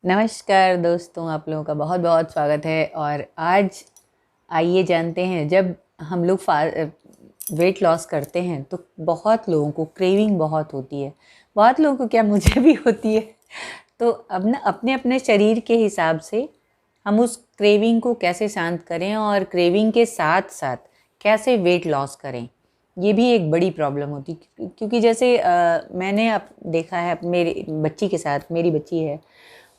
नमस्कार दोस्तों, आप लोगों का बहुत बहुत स्वागत है। और आज आइए जानते हैं, जब हम लोग वेट लॉस करते हैं तो बहुत लोगों को क्रेविंग बहुत होती है। बहुत लोगों को क्या, मुझे भी होती है। तो अब ना अपने अपने शरीर के हिसाब से हम उस क्रेविंग को कैसे शांत करें और क्रेविंग के साथ साथ कैसे वेट लॉस करें, ये भी एक बड़ी प्रॉब्लम होती है। क्योंकि जैसे मैंने अब देखा है मेरी बच्ची के साथ, मेरी बच्ची है,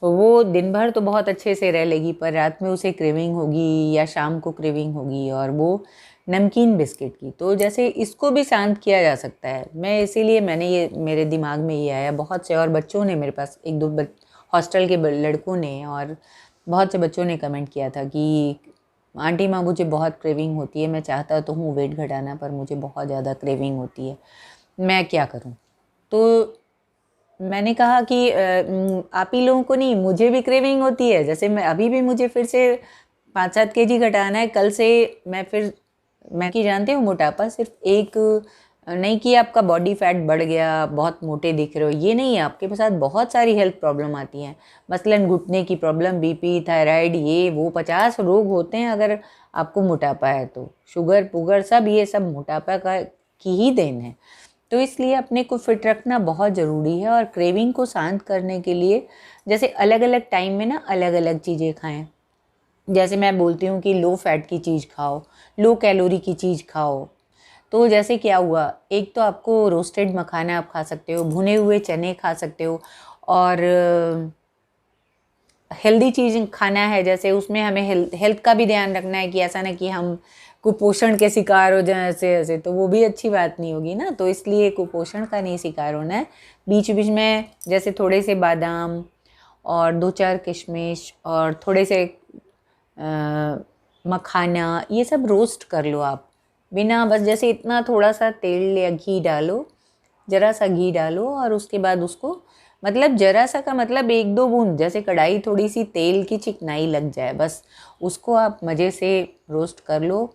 वो दिन भर तो बहुत अच्छे से रह लेगी, पर रात में उसे क्रेविंग होगी या शाम को क्रेविंग होगी, और वो नमकीन बिस्किट की। तो जैसे इसको भी शांत किया जा सकता है। इसीलिए मैंने ये, मेरे दिमाग में ये आया। बहुत से और बच्चों ने, मेरे पास एक दो हॉस्टल के लड़कों ने और बहुत से बच्चों ने कमेंट किया था कि आंटी माँ, मुझे बहुत क्रेविंग होती है, मैं चाहता तो हूँ वेट घटाना, पर मुझे बहुत ज़्यादा क्रेविंग होती है, मैं क्या करूँ। तो मैंने कहा कि आप ही लोगों को नहीं, मुझे भी क्रेविंग होती है। जैसे मैं अभी भी, मुझे फिर से 5-7 kg घटाना है। कल से मैं कि जानते हो, मोटापा सिर्फ एक नहीं कि आपका बॉडी फैट बढ़ गया, बहुत मोटे दिख रहे हो, ये नहीं है। आपके साथ बहुत सारी हेल्थ प्रॉब्लम आती हैं, मसलन घुटने की प्रॉब्लम, बीपी, थायराइड, ये वो 50 रोग होते हैं अगर आपको मोटापा है तो। शुगर पुगर सब, ये सब मोटापा का की ही देन है। तो इसलिए अपने को फिट रखना बहुत ज़रूरी है। और क्रेविंग को शांत करने के लिए जैसे अलग अलग टाइम में ना अलग अलग चीज़ें खाएं। जैसे मैं बोलती हूँ कि लो फैट की चीज़ खाओ, लो कैलोरी की चीज़ खाओ। तो जैसे क्या हुआ, एक तो आपको रोस्टेड मखाना आप खा सकते हो, भुने हुए चने खा सकते हो, और हेल्दी चीज़ खाना है। जैसे उसमें हमें हेल्थ का भी ध्यान रखना है कि ऐसा ना कि हम कुपोषण के शिकार हो जाए ऐसे ऐसे, तो वो भी अच्छी बात नहीं होगी ना। तो इसलिए कुपोषण का नहीं शिकार होना है। बीच बीच में जैसे थोड़े से बादाम और 2-4 किशमिश और थोड़े से मखाना, ये सब रोस्ट कर लो आप, बिना, बस जैसे इतना थोड़ा सा तेल या घी डालो, ज़रा सा घी डालो, और उसके बाद उसको, मतलब ज़रा सा का मतलब 1-2 बूंद, जैसे कढ़ाई थोड़ी सी तेल की चिकनाई लग जाए, बस उसको आप मज़े से रोस्ट कर लो।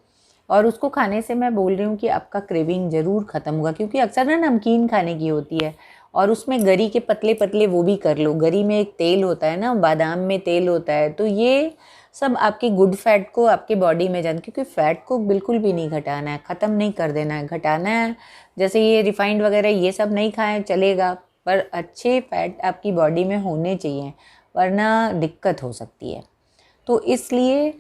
और उसको खाने से मैं बोल रही हूँ कि आपका क्रेविंग ज़रूर ख़त्म होगा। क्योंकि अक्सर ना नमकीन खाने की होती है, और उसमें गरी के पतले पतले वो भी कर लो। गरी में एक तेल होता है ना, बादाम में तेल होता है, तो ये सब आपकी गुड फैट को आपके बॉडी में जान, क्योंकि फैट को बिल्कुल भी नहीं घटाना है, ख़त्म नहीं कर देना है, घटाना है। जैसे ये रिफाइंड वगैरह ये सब नहीं खाएं, चलेगा, पर अच्छे फैट आपकी बॉडी में होने चाहिए, वरना दिक्कत हो सकती है। तो इसलिए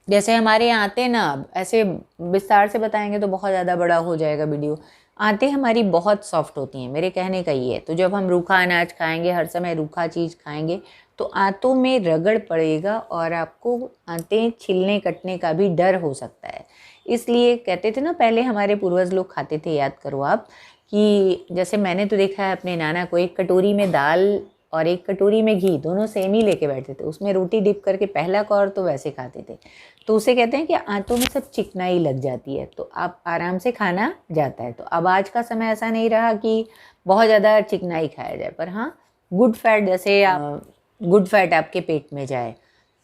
जैसे हमारे यहाँ आते ना, ऐसे विस्तार से बताएंगे तो बहुत ज़्यादा बड़ा हो जाएगा वीडियो। आंतें हमारी बहुत सॉफ्ट होती हैं, मेरे कहने का ये है। तो जब हम रूखा अनाज खाएंगे, हर समय रूखा चीज़ खाएंगे, तो आंतों में रगड़ पड़ेगा और आपको आंतें छिलने कटने का भी डर हो सकता है। इसलिए कहते थे ना, पहले हमारे पूर्वज लोग खाते थे, याद करो आप, कि जैसे मैंने तो देखा है अपने नाना को, एक कटोरी में दाल और एक कटोरी में घी, दोनों सेम ही लेके बैठते थे, उसमें रोटी डिप करके पहला कौर तो वैसे खाते थे। तो उसे कहते हैं कि आंतों में सब चिकनाई लग जाती है, तो आप आराम से खाना जाता है। तो अब आज का समय ऐसा नहीं रहा कि बहुत ज़्यादा चिकनाई खाया जाए, पर हाँ, गुड फैट, जैसे गुड फैट आपके पेट में जाए,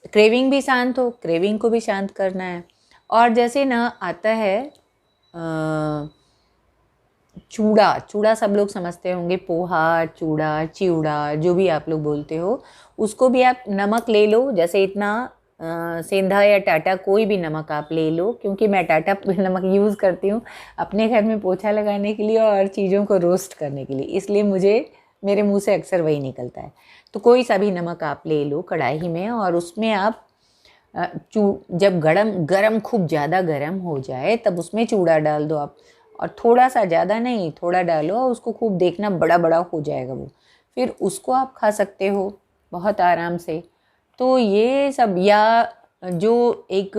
क्रेविंग भी शांत हो, क्रेविंग को भी शांत करना है। और जैसे ना आता है चूड़ा, चूड़ा सब लोग समझते होंगे, पोहा, चूड़ा, चिवड़ा, जो भी आप लोग बोलते हो, उसको भी आप नमक ले लो। जैसे इतना सेंधा या टाटा, कोई भी नमक आप ले लो, क्योंकि मैं टाटा नमक यूज़ करती हूँ अपने घर में पोछा लगाने के लिए और चीज़ों को रोस्ट करने के लिए, इसलिए मुझे, मेरे मुंह से अक्सर वही निकलता है। तो कोई सा भी नमक आप ले लो कढ़ाई में, और उसमें आप जब गरम गरम खूब ज़्यादा गरम हो जाए, तब उसमें चूड़ा डाल दो आप। और थोड़ा सा, ज़्यादा नहीं, थोड़ा डालो, और उसको खूब देखना बड़ा बड़ा हो जाएगा वो, फिर उसको आप खा सकते हो बहुत आराम से। तो ये सब, या जो एक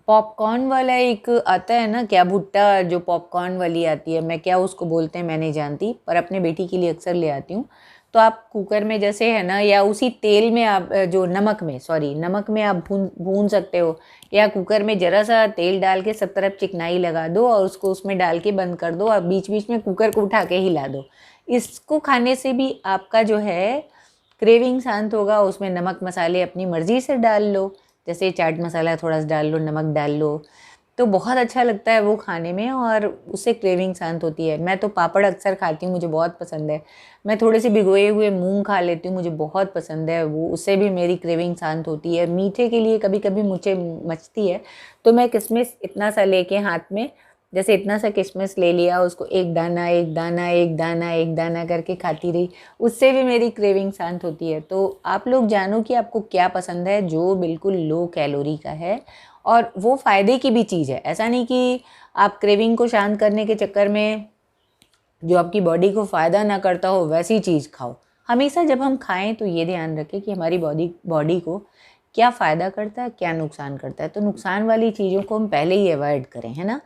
पॉपकॉर्न वाला एक आता है ना, क्या भुट्टा, जो पॉपकॉर्न वाली आती है, मैं क्या उसको बोलते हैं मैं नहीं जानती, पर अपने बेटी के लिए अक्सर ले आती हूँ। तो आप कुकर में जैसे है ना, या उसी तेल में आप जो नमक में, सॉरी, नमक में आप भून भून सकते हो, या कुकर में ज़रा सा तेल डाल के सब तरफ चिकनाई लगा दो और उसको उसमें डाल के बंद कर दो, और बीच बीच में कुकर को उठा के हिला दो। इसको खाने से भी आपका जो है क्रेविंग शांत होगा। उसमें नमक मसाले अपनी मर्ज़ी से डाल लो, जैसे चाट मसाला थोड़ा सा डाल लो, नमक डाल लो, तो बहुत अच्छा लगता है वो खाने में और उससे क्रेविंग शांत होती है। मैं तो पापड़ अक्सर खाती हूँ, मुझे बहुत पसंद है। मैं थोड़े से भिगोए हुए मूंग खा लेती हूँ, मुझे बहुत पसंद है वो, उससे भी मेरी क्रेविंग शांत होती है। मीठे के लिए कभी कभी मुझे मचती है तो मैं किशमिश इतना सा लेके हाथ में, जैसे इतना सा किशमिश ले लिया, उसको एक दाना एक दाना एक दाना एक दाना करके खाती रही, उससे भी मेरी क्रेविंग शांत होती है। तो आप लोग जानो कि आपको क्या पसंद है जो बिल्कुल लो कैलोरी का है और वो फ़ायदे की भी चीज़ है। ऐसा नहीं कि आप क्रेविंग को शांत करने के चक्कर में जो आपकी बॉडी को फ़ायदा ना करता हो वैसी चीज़ खाओ। हमेशा जब हम खाएं तो ये ध्यान रखें कि हमारी बॉडी को क्या फ़ायदा करता है, क्या नुकसान करता है। तो नुकसान वाली चीज़ों को हम पहले ही अवॉइड करें, है ना।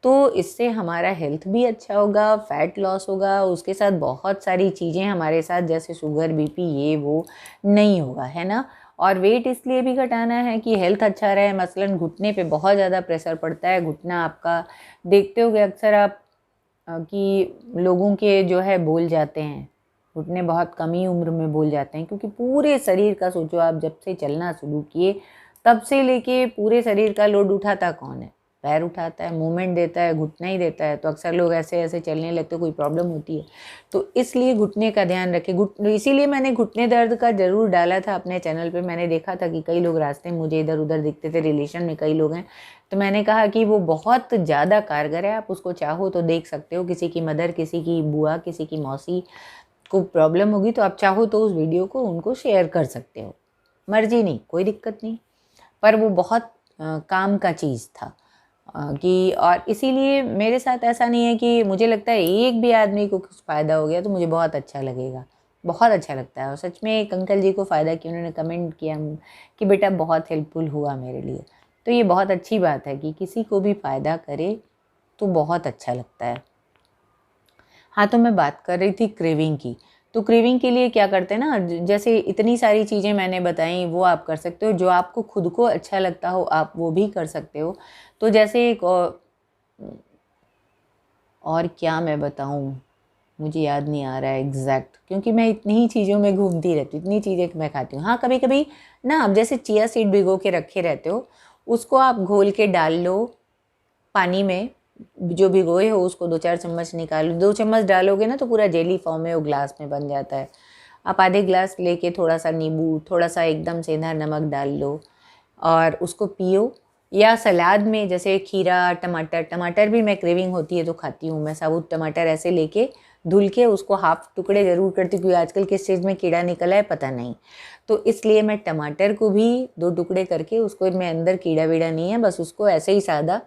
तो इससे हमारा हेल्थ भी अच्छा होगा, फैट लॉस होगा, उसके साथ बहुत सारी चीज़ें हमारे साथ जैसे शुगर, बीपी, ये वो नहीं होगा, है ना। और वेट इसलिए भी घटाना है कि हेल्थ अच्छा रहे। मसलन घुटने पे बहुत ज़्यादा प्रेशर पड़ता है, घुटना आपका देखते होगे अक्सर आप कि लोगों के जो है बोल जाते हैं, घुटने बहुत कम ही उम्र में बोल जाते हैं, क्योंकि पूरे शरीर का सोचो आप, जब से चलना शुरू किए तब से लेके पूरे शरीर का लोड उठाता कौन है? पैर उठाता है, मूवमेंट देता है, घुटना ही देता है। तो अक्सर लोग ऐसे ऐसे चलने लगते, कोई प्रॉब्लम होती है तो इसलिए घुटने का ध्यान रखें। इसीलिए मैंने घुटने दर्द का ज़रूर डाला था अपने चैनल पे। मैंने देखा था कि कई लोग रास्ते में मुझे इधर उधर दिखते थे, रिलेशन में कई लोग हैं, तो मैंने कहा कि वो बहुत ज़्यादा कारगर है। आप उसको चाहो तो देख सकते हो, किसी की मदर, किसी की बुआ, किसी की मौसी को प्रॉब्लम होगी तो आप चाहो तो उस वीडियो को उनको शेयर कर सकते हो, मर्जी नहीं, कोई दिक्कत नहीं। पर वो बहुत काम का चीज़ था कि, और इसीलिए मेरे साथ ऐसा नहीं है कि मुझे लगता है एक भी आदमी को कुछ फ़ायदा हो गया तो मुझे बहुत अच्छा लगेगा, बहुत अच्छा लगता है। और सच में एक अंकल जी को फ़ायदा किया, उन्होंने कमेंट किया कि बेटा बहुत हेल्पफुल हुआ मेरे लिए। तो ये बहुत अच्छी बात है कि किसी को भी फ़ायदा करे तो बहुत अच्छा लगता है। हाँ, तो मैं बात कर रही थी क्रेविंग की। तो क्रेविंग के लिए क्या करते हैं ना, जैसे इतनी सारी चीज़ें मैंने बताई वो आप कर सकते हो, जो आपको खुद को अच्छा लगता हो आप वो भी कर सकते हो। तो जैसे एक और क्या मैं बताऊँ, मुझे याद नहीं आ रहा है एग्जैक्ट, क्योंकि मैं इतनी ही चीज़ों में घूमती रहती हूँ, इतनी चीज़ें मैं खाती हूँ। हाँ, कभी कभी ना, आप जैसे चिया सीड भिगो के रखे रहते हो, उसको आप घोल के डाल लो पानी में, जो भिगोए हो उसको 2-4 चम्मच निकालो, 2 चम्मच डालोगे ना तो पूरा जेली फॉर्म में वो ग्लास में बन जाता है। आप आधे ग्लास लेके थोड़ा सा नींबू, थोड़ा सा एकदम सेंधा नमक डाल लो और उसको पियो। या सलाद में जैसे खीरा, टमाटर, टमाटर भी मैं क्रेविंग होती है तो खाती हूँ। मैं साबुत टमाटर ऐसे लेके धुल के उसको हाफ टुकड़े ज़रूर करती हूँ, क्योंकि आजकल किस चीज़ में कीड़ा निकला है पता नहीं, तो इसलिए मैं टमाटर को भी 2 टुकड़े करके, उसको में अंदर कीड़ा वीड़ा नहीं है, बस उसको ऐसे ही सादा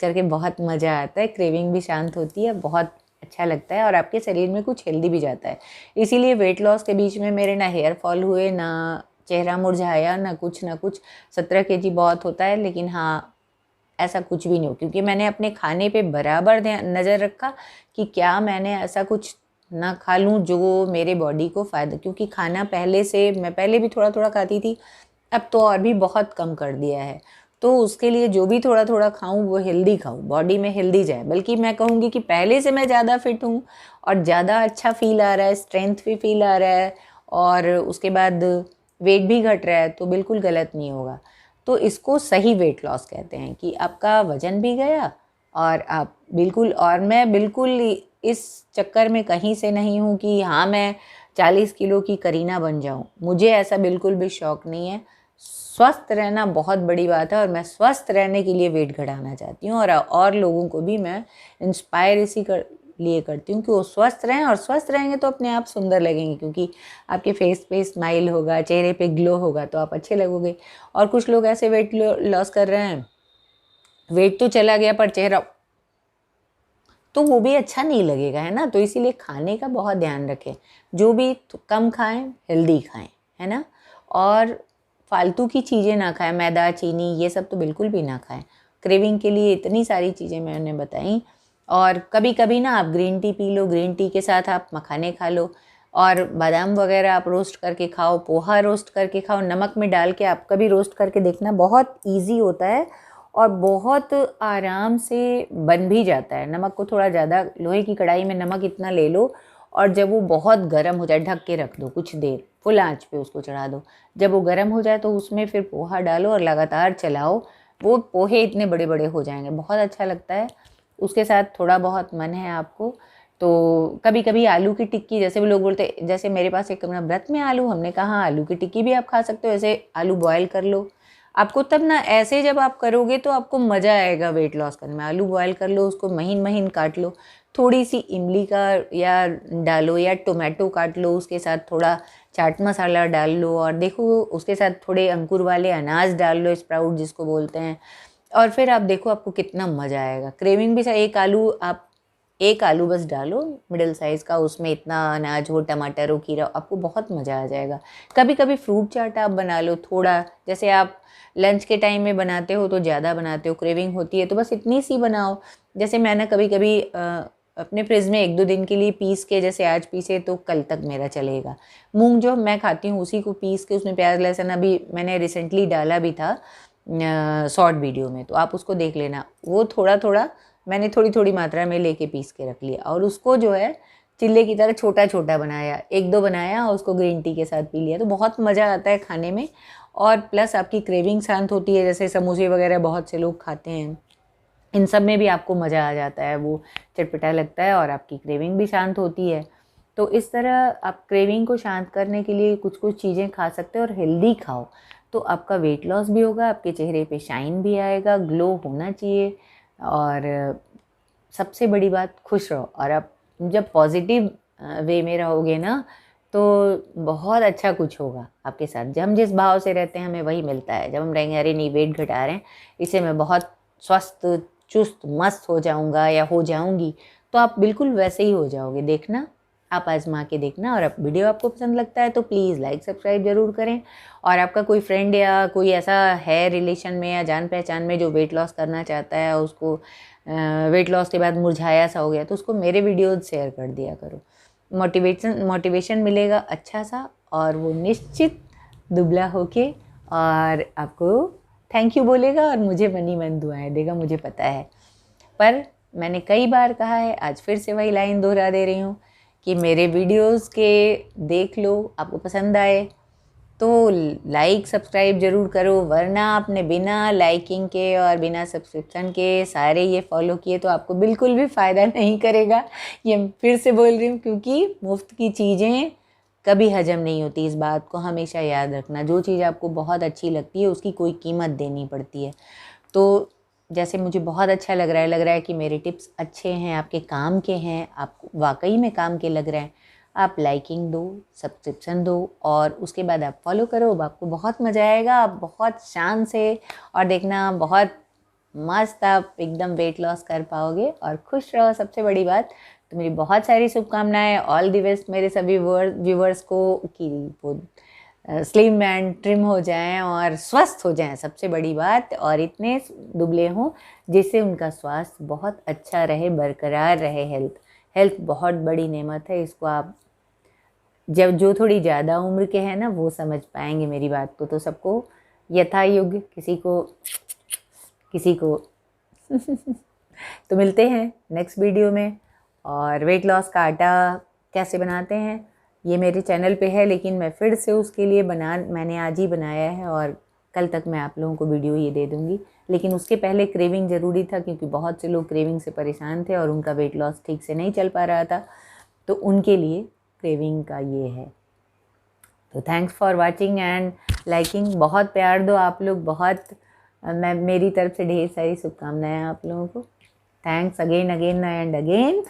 करके बहुत मज़ा आता है। क्रेविंग भी शांत होती है, बहुत अच्छा लगता है और आपके शरीर में कुछ हेल्दी भी जाता है। इसीलिए वेट लॉस के बीच में मेरे ना हेयर फॉल हुए, ना चेहरा मुरझाया, ना कुछ 17 केजी बहुत होता है, लेकिन हाँ ऐसा कुछ भी नहीं हो, क्योंकि मैंने अपने खाने पे बराबर नज़र रखा कि क्या मैंने ऐसा कुछ ना खा लूँ जो मेरे बॉडी को फ़ायदा, क्योंकि खाना पहले से, मैं पहले भी थोड़ा थोड़ा खाती थी, अब तो और भी बहुत कम कर दिया है। तो उसके लिए जो भी थोड़ा थोड़ा खाऊं वो हेल्दी खाऊं, बॉडी में हेल्दी जाए। बल्कि मैं कहूँगी कि पहले से मैं ज़्यादा फिट हूँ और ज़्यादा अच्छा फील आ रहा है, स्ट्रेंथ भी फील आ रहा है और उसके बाद वेट भी घट रहा है, तो बिल्कुल गलत नहीं होगा। तो इसको सही वेट लॉस कहते हैं कि आपका वज़न भी गया और आप बिल्कुल, और मैं बिल्कुल इस चक्कर में कहीं से नहीं हूँ कि हाँ मैं 40 किलो की करीना बन जाऊँ, मुझे ऐसा बिल्कुल भी शौक़ नहीं है। स्वस्थ रहना बहुत बड़ी बात है और मैं स्वस्थ रहने के लिए वेट घटाना चाहती हूँ और लोगों को भी मैं इंस्पायर इसी लिए करती हूँ कि वो स्वस्थ रहें, और स्वस्थ रहेंगे तो अपने आप सुंदर लगेंगे, क्योंकि आपके फेस पे स्माइल होगा, चेहरे पे ग्लो होगा तो आप अच्छे लगोगे। और कुछ लोग ऐसे वेट लॉस कर रहे हैं, वेट तो चला गया पर चेहरा, तो वो भी अच्छा नहीं लगेगा, है ना। तो इसीलिए खाने का बहुत ध्यान रखें, जो भी कम खाएं, हेल्दी खाएं, है ना। और फालतू की चीज़ें ना खाएं, मैदा, चीनी, ये सब तो बिल्कुल भी ना खाएं। क्रेविंग के लिए इतनी सारी चीज़ें मैंने बताई। और कभी कभी ना आप green tea P low, green tea के साथ आप मखाने खा लो, और बादाम वगैरह आप रोस्ट करके खाओ, पोहा रोस्ट करके खाओ, नमक में डाल के आप कभी रोस्ट करके देखना, बहुत ईजी होता है और बहुत आराम से बन भी जाता है। नमक को थोड़ा ज़्यादा, लोहे की कढ़ाई में नमक इतना ले लो और जब वो बहुत गर्म हो जाए ढक के रख दो, कुछ देर फुल आंच पे उसको चढ़ा दो। जब वो गर्म हो जाए तो उसमें फिर पोहा डालो और लगातार चलाओ, वो पोहे इतने बड़े बड़े हो जाएंगे, बहुत अच्छा लगता है। उसके साथ थोड़ा बहुत मन है आपको तो कभी कभी आलू की टिक्की, जैसे भी लोग बोलते हैं, जैसे मेरे पास एक अपना व्रत में आलू, हमने कहा हाँ आलू की टिक्की भी आप खा सकते हो, ऐसे आलू बॉयल कर लो आपको, तब ना ऐसे जब आप करोगे तो आपको मज़ा आएगा वेट लॉस करने में। आलू बॉयल कर लो, उसको महीन महीन काट लो, थोड़ी सी इमली का या डालो या टोमेटो काट लो, उसके साथ थोड़ा चाट मसाला डाल लो, और देखो उसके साथ थोड़े अंकुर वाले अनाज डाल लो, स्प्राउट जिसको बोलते हैं, और फिर आप देखो आपको कितना मज़ा आएगा। क्रेविंग भी एक आलू बस डालो मिडिल साइज़ का, उसमें इतना अनाज हो, टमाटर हो, खीरा, आपको बहुत मज़ा आ जाएगा। कभी कभी फ्रूट चाट आप बना लो थोड़ा, जैसे आप लंच के टाइम में बनाते हो तो ज़्यादा बनाते हो, क्रेविंग होती है तो बस इतनी सी बनाओ। जैसे मैं ना कभी कभी अपने फ्रिज में 1-2 दिन के लिए पीस के, जैसे आज पीसे तो कल तक मेरा चलेगा। मूंग जो मैं खाती हूँ उसी को पीस के, उसमें प्याज लहसुन, अभी मैंने रिसेंटली डाला भी था शॉर्ट वीडियो में, तो आप उसको देख लेना। वो थोड़ा थोड़ा मैंने थोड़ी थोड़ी मात्रा में लेके पीस के रख लिया, और उसको जो है चिल्ले की तरह छोटा छोटा बनाया, 1-2 बनाया और उसको ग्रीन टी के साथ पी लिया, तो बहुत मज़ा आता है खाने में। और प्लस आपकी क्रेविंग शांत होती है, जैसे समोसे वगैरह बहुत से लोग खाते हैं, इन सब में भी आपको मज़ा आ जाता है, वो चटपटा लगता है और आपकी क्रेविंग भी शांत होती है। तो इस तरह आप क्रेविंग को शांत करने के लिए कुछ कुछ चीज़ें खा सकते हो, और हेल्दी खाओ तो आपका वेट लॉस भी होगा, आपके चेहरे पे शाइन भी आएगा, ग्लो होना चाहिए, और सबसे बड़ी बात खुश रहो। और आप जब पॉजिटिव वे में रहोगे ना तो बहुत अच्छा कुछ होगा आपके साथ। जब हम जिस भाव से रहते हैं हमें वही मिलता है। जब हम रहेंगे अरे नहीं वेट घटा रहे हैं, इससे मैं बहुत स्वस्थ चुस्त मस्त हो जाऊंगा या हो जाऊंगी, तो आप बिल्कुल वैसे ही हो जाओगे। देखना, आप आजमा के देखना। और अब वीडियो आपको पसंद लगता है तो प्लीज़ लाइक सब्सक्राइब ज़रूर करें। और आपका कोई फ्रेंड या कोई ऐसा है रिलेशन में या जान पहचान में जो वेट लॉस करना चाहता है, उसको वेट लॉस के बाद मुरझाया सा हो गया, तो उसको मेरे वीडियोज़ शेयर कर दिया करो। मोटिवेशन मिलेगा अच्छा सा, और वो निश्चित दुबला होके और आपको थैंक यू बोलेगा और मुझे मनी मन दुआएं देगा, मुझे पता है। पर मैंने कई बार कहा है, आज फिर से वही लाइन दोहरा दे रही हूँ कि मेरे वीडियोस के देख लो, आपको पसंद आए तो लाइक सब्सक्राइब ज़रूर करो, वरना आपने बिना लाइकिंग के और बिना सब्सक्रिप्शन के सारे ये फॉलो किए तो आपको बिल्कुल भी फ़ायदा नहीं करेगा। ये फिर से बोल रही हूँ, क्योंकि मुफ्त की चीज़ें कभी हजम नहीं होती, इस बात को हमेशा याद रखना। जो चीज़ आपको बहुत अच्छी लगती है उसकी कोई कीमत देनी पड़ती है। तो जैसे मुझे बहुत अच्छा लग रहा है कि मेरे टिप्स अच्छे हैं, आपके काम के हैं, आप वाकई में काम के लग रहे हैं, आप लाइकिंग दो, सब्सक्रिप्शन दो, और उसके बाद आप फॉलो करो। अब आपको बहुत मज़ा आएगा, आप बहुत शान से, और देखना बहुत मस्त आप एकदम वेट लॉस कर पाओगे और खुश रहो। सबसे बड़ी बात तो मेरी बहुत सारी शुभकामनाएं, ऑल द बेस्ट मेरे सभी व्यूवर्स को कि वो स्लिम एंड ट्रिम हो जाएं और स्वस्थ हो जाएं, सबसे बड़ी बात, और इतने दुबले हों जिससे उनका स्वास्थ्य बहुत अच्छा रहे, बरकरार रहे। हेल्थ बहुत बड़ी नेमत है, इसको आप जब जो थोड़ी ज़्यादा उम्र के हैं ना वो समझ पाएंगे मेरी बात को। तो सबको यथा योग्य, किसी को तो मिलते हैं नेक्स्ट वीडियो में। और वेट लॉस का आटा कैसे बनाते हैं ये मेरे चैनल पे है, लेकिन मैं फिर से उसके लिए मैंने आज ही बनाया है, और कल तक मैं आप लोगों को वीडियो ये दे दूँगी। लेकिन उसके पहले क्रेविंग ज़रूरी था, क्योंकि बहुत से लोग क्रेविंग से परेशान थे और उनका वेट लॉस ठीक से नहीं चल पा रहा था, तो उनके लिए क्रेविंग का ये है। तो thanks for watching and liking. बहुत प्यार दो आप लोग, बहुत मैं मेरी तरफ से ढेर सारी शुभकामनाएं आप लोगों को। Thanks again and again